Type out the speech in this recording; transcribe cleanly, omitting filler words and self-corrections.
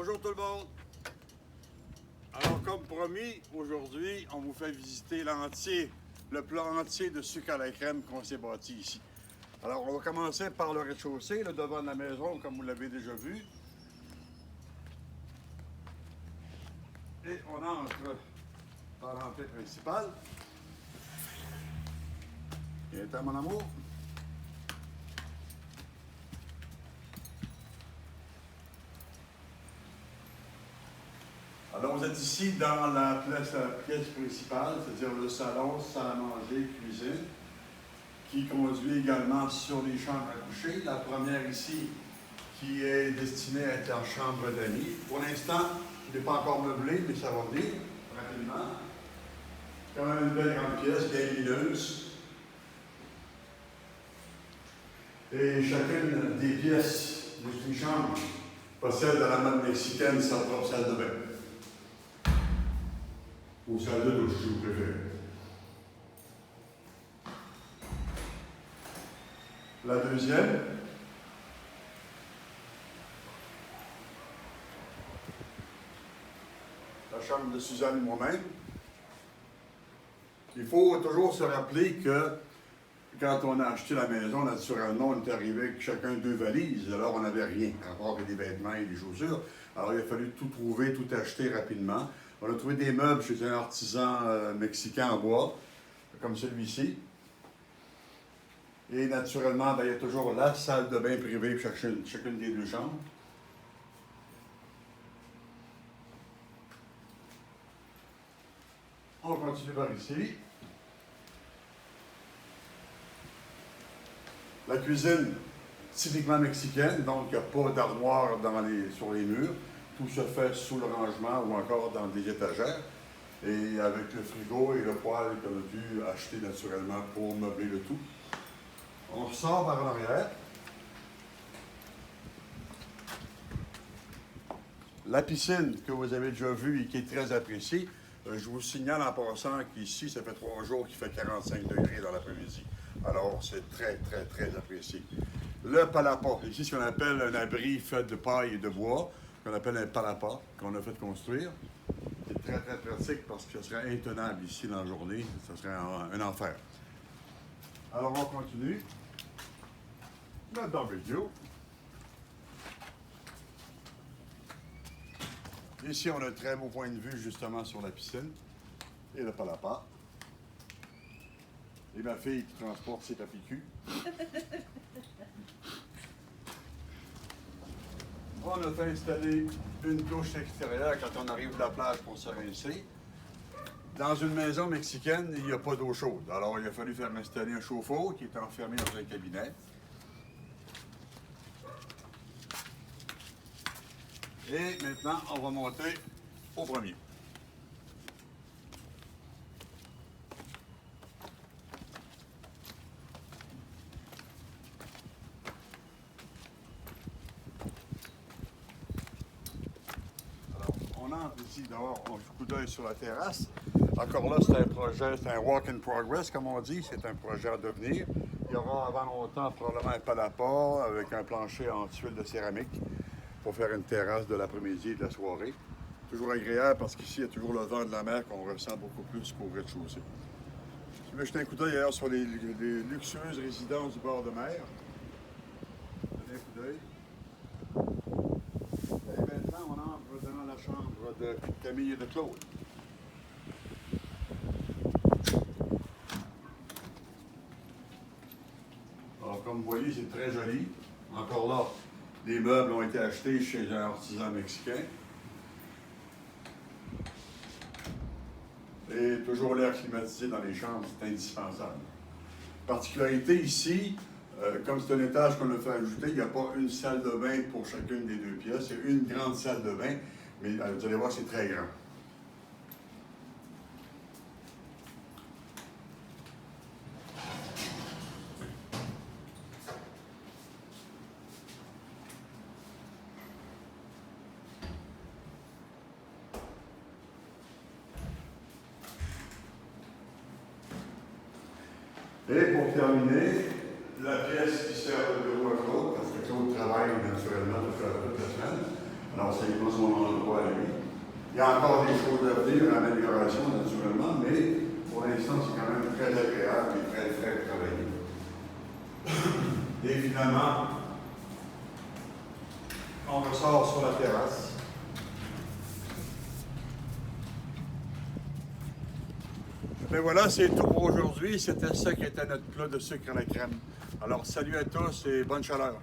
Bonjour tout le monde! Alors comme promis, aujourd'hui, on vous fait visiter le plan entier de sucre à la crème qu'on s'est bâti ici. Alors on va commencer par le rez-de-chaussée, le devant de la maison, comme vous l'avez déjà vu. Et on entre par l'entrée principale. Viens-t'en mon amour. Alors, vous êtes ici dans la pièce principale, c'est-à-dire le salon, salle à manger, cuisine, qui conduit également sur les chambres à coucher. La première ici, qui est destinée à être en chambre d'amis. Pour l'instant, il n'est pas encore meublé, mais ça va venir rapidement. Quand même une belle grande pièce, bien lumineuse. Et chacune des pièces d'une chambre possède à la mode mexicaine sa propre salle de bain. Ou salle de douche, si vous préférez. La deuxième. La chambre de Suzanne et moi-même. Il faut toujours se rappeler que quand on a acheté la maison, naturellement, on est arrivé avec chacun 2 valises. Alors, on n'avait rien, à part des vêtements et des chaussures. Alors, il a fallu tout trouver, tout acheter rapidement. On a trouvé des meubles chez un artisan mexicain en bois, comme celui-ci. Et naturellement, il y a toujours la salle de bain privée pour chacune des 2 chambres. On continue par ici. La cuisine, typiquement mexicaine, donc il n'y a pas d'armoire sur les murs. Tout se fait sous le rangement ou encore dans des étagères. Et avec le frigo et le poêle qu'on a dû acheter naturellement pour meubler le tout. On ressort par l'arrière. La piscine que vous avez déjà vue et qui est très appréciée, je vous signale en passant qu'ici, ça fait 3 jours qu'il fait 45 degrés dans l'après-midi. Alors, c'est très, très, très apprécié. Le palapa, ici, ce qu'on appelle un abri fait de paille et de bois, qu'on appelle un palapa, qu'on a fait construire. C'est très, très pratique parce que ce serait intenable ici dans la journée. Ce serait un enfer. Alors, on continue. Le barbecue. Ici, on a un très beau point de vue justement sur la piscine et le palapa. Et ma fille qui transporte ses papicus. On a fait installer une douche extérieure quand on arrive de la plage pour se rincer. Dans une maison mexicaine, il n'y a pas d'eau chaude. Alors, il a fallu faire installer un chauffe-eau qui est enfermé dans un cabinet. Et maintenant, on va monter au premier. Alors, on entre ici dehors, on fait un coup d'œil sur la terrasse. Encore là, c'est un projet, c'est un walk in progress, comme on dit. C'est un projet à devenir. Il y aura avant longtemps probablement un palapa avec un plancher en tuiles de céramique pour faire une terrasse de l'après-midi et de la soirée. Toujours agréable parce qu'ici, il y a toujours le vent de la mer qu'on ressent beaucoup plus qu'au rez-de-chaussée. Je vais jeter un coup d'œil d'ailleurs sur les luxueuses résidences du bord de mer. Donnez un coup d'œil. Et maintenant, on entre dans la chambre de Camille et de Claude. Alors, comme vous voyez, c'est très joli. Encore là, les meubles ont été achetés chez un artisan mexicain. Et toujours l'air climatisé dans les chambres, c'est indispensable. Particularité ici, comme c'est un étage qu'on a fait ajouter, il n'y a pas une salle de bain pour chacune des 2 pièces. Il y a une grande salle de bain, mais vous allez voir, c'est très grand. Et pour terminer, la pièce qui sert de bureau à Claude, parce que Claude travaille naturellement toute la semaine. Alors, ça prend son endroit à lui. Il y a encore des choses à venir, l'amélioration naturellement, mais pour l'instant, c'est quand même très agréable et très frais de travailler. Et finalement, on ressort sur la terrasse. Mais voilà, c'est tout pour aujourd'hui. C'était ça qui était notre plat de sucre à la crème. Alors, salut à tous et bonne chaleur.